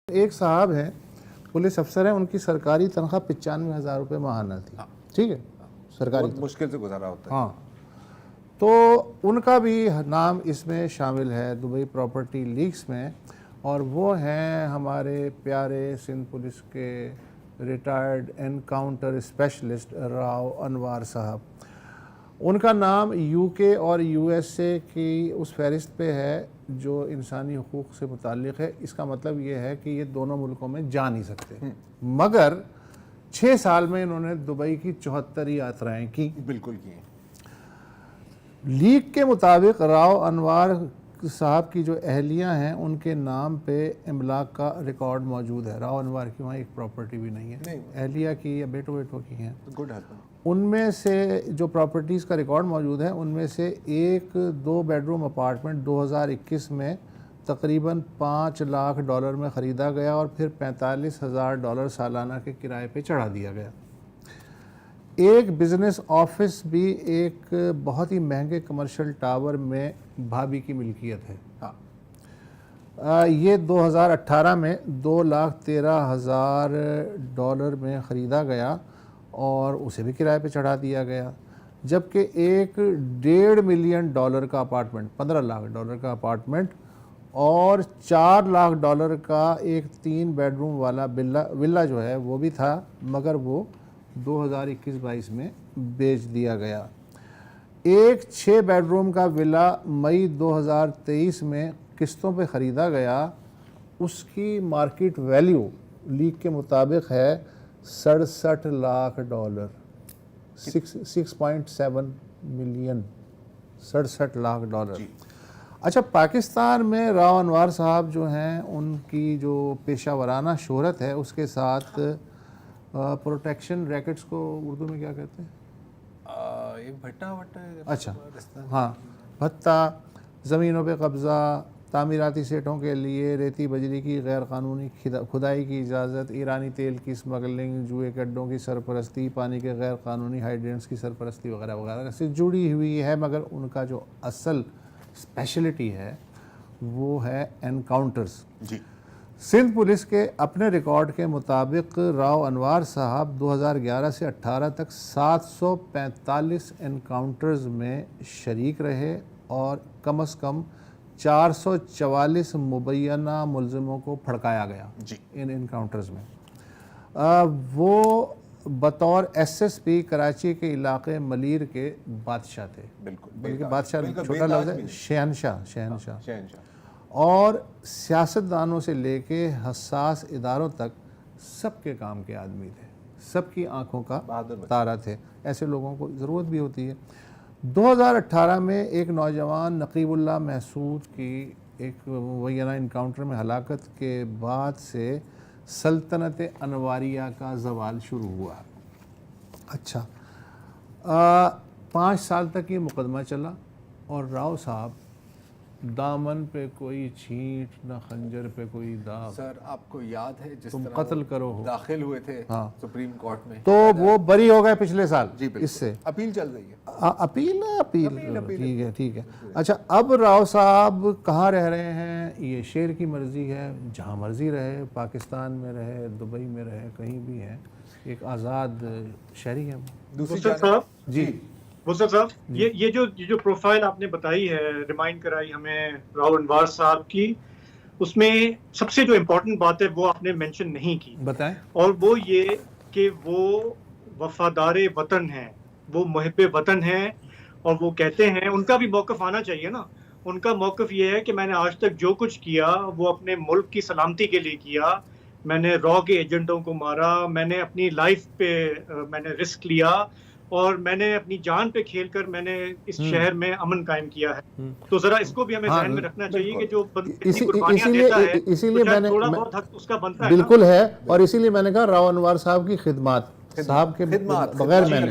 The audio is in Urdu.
ایک صاحب ہیں پولیس افسر ہیں، ان کی سرکاری تنخواہ 95,000 روپے ماہانہ تھی، ٹھیک ہے، سرکاری مشکل سے گزارا ہوتا ہے. ہاں، تو ان کا بھی نام اس میں شامل ہے دبئی پراپرٹی لیکس میں، اور وہ ہیں ہمارے پیارے سندھ پولیس کے ریٹائرڈ انکاؤنٹر اسپیشلسٹ راؤ انوار صاحب. ان کا نام یو کے اور یو ایس اے کی اس فہرست پہ ہے جو انسانی حقوق سے متعلق ہے. اس کا مطلب یہ ہے کہ یہ دونوں ملکوں میں جا نہیں سکتے، مگر 6 سال میں انہوں نے دبئی کی 74 یاترائیں کی. بالکل کی. لیگ کے مطابق راؤ انوار صاحب کی جو اہلیہ ہیں ان کے نام پہ املاک کا ریکارڈ موجود ہے. راؤ انوار کی وہاں ایک پراپرٹی بھی نہیں ہے، اہلیہ کی یا بیٹوں کی ہیں. Good husband. ان میں سے جو پراپرٹیز کا ریکارڈ موجود ہے ان میں سے ایک 2 بیڈروم اپارٹمنٹ 2021 میں تقریباً $5 لاکھ میں خریدا گیا اور پھر $45,000 سالانہ کے کرائے پہ چڑھا دیا گیا. ایک بزنس آفس بھی ایک بہت ہی مہنگے کمرشل ٹاور میں بھابھی کی ملکیت ہے. یہ 2018 میں $2,13,000 میں خریدا گیا اور اسے بھی کرائے پہ چڑھا دیا گیا. جبکہ ایک $1.5 ملین کا اپارٹمنٹ، $15 لاکھ کا اپارٹمنٹ اور $4 لاکھ کا ایک 3 بیڈروم والا ولا جو ہے وہ بھی تھا، مگر وہ 2021-22 میں بیچ دیا گیا. ایک 6 بیڈروم کا ولا مئی 2023 میں قسطوں پہ خریدا گیا. اس کی مارکیٹ ویلیو لیگ کے مطابق ہے $67 لاکھ، 6.7 ملین، $67 لاکھ. اچھا، پاکستان میں راؤ انوار صاحب جو ہیں ان کی جو پیشہ ورانہ شہرت ہے اس کے ساتھ پروٹیکشن ریکٹس کو اردو میں کیا کہتے ہیں؟ بھٹا. اچھا ہاں، بھتہ، زمینوں پہ قبضہ، تعمیراتی سیٹوں کے لیے ریتی بجری کی غیر قانونی کھدائی کی اجازت، ایرانی تیل کی اسمگلنگ، جوئے کے اڈوں کی سرپرستی، پانی کے غیر قانونی ہائیڈرینٹس کی سرپرستی وغیرہ وغیرہ سے جڑی ہوئی ہے. مگر ان کا جو اصل اسپیشلٹی ہے وہ ہے انکاؤنٹرز. جی. سندھ پولیس کے اپنے ریکارڈ کے مطابق راؤ انوار صاحب 2011 سے 18 تک 745 انکاؤنٹرز میں شریک رہے اور کم از کم 444 مبینہ ملزموں کو پھڑکایا گیا ان انکاؤنٹرز میں. وہ بطور ایس ایس پی کراچی کے علاقے ملیر کے بادشاہ تھے. بلکہ بادشاہ چھوٹا لفظ ہے، شہنشاہ. اور سیاستدانوں سے لے کے حساس اداروں تک سب کے کام کے آدمی تھے، سب کی آنکھوں کا تارا تھے. ایسے لوگوں کو ضرورت بھی ہوتی ہے. 2018 میں ایک نوجوان نقیب اللہ محسود کی ایک مبینہ انکاؤنٹر میں ہلاکت کے بعد سے سلطنت انواریہ کا زوال شروع ہوا. اچھا، 5 سال تک یہ مقدمہ چلا اور راؤ صاحب دامن پہ کوئی چھینٹ نہ خنجر پہ کوئی داغ. سر آپ کو یاد ہے جس تم طرح قتل کرو ہو داخل ہوئے تھے سپریم کورٹ میں، تو وہ بری ہو گئے پچھلے سال. اس سے اپیل چل رہی ہے. اپیل ٹھیک ہے. اچھا، اب راؤ صاحب کہاں رہ رہے ہیں یہ شیر کی مرضی ہے، جہاں مرضی رہے، پاکستان میں رہے، دبئی میں رہے، کہیں بھی ہے، ایک آزاد شہری ہے. دوسری صاحب جی مصطفیٰ صاحب، یہ جو پروفائل آپ نے بتائی ہے، ریمائنڈ کرائی ہمیں راؤ انوار صاحب کی، اس میں سب سے جو امپورٹنٹ بات ہے وہ آپ نے مینشن نہیں کی. بتائیں. اور وہ یہ کہ وہ وفادار وطن ہیں، وہ محب وطن ہیں، اور وہ کہتے ہیں ان کا بھی موقف آنا چاہیے نا. ان کا موقف یہ ہے کہ میں نے آج تک جو کچھ کیا وہ اپنے ملک کی سلامتی کے لیے کیا. میں نے را کے ایجنٹوں کو مارا، میں نے اپنی لائف پہ میں نے رسک لیا، اور میں نے اپنی جان پہ کھیل کر میں نے اس شہر میں امن قائم کیا ہے. تو ذرا اس کو بھی ہمیں ذہن میں رکھنا چاہیے کہ جو اتنی قربانیاں دیتا ہے اسی لیے میں نے تھوڑا بہت حق اس کا بنتا ہے. بالکل ہے، اور اسی لیے میں نے کہا راؤ انوار صاحب کی خدمات، صاحب کے بغیر میں نے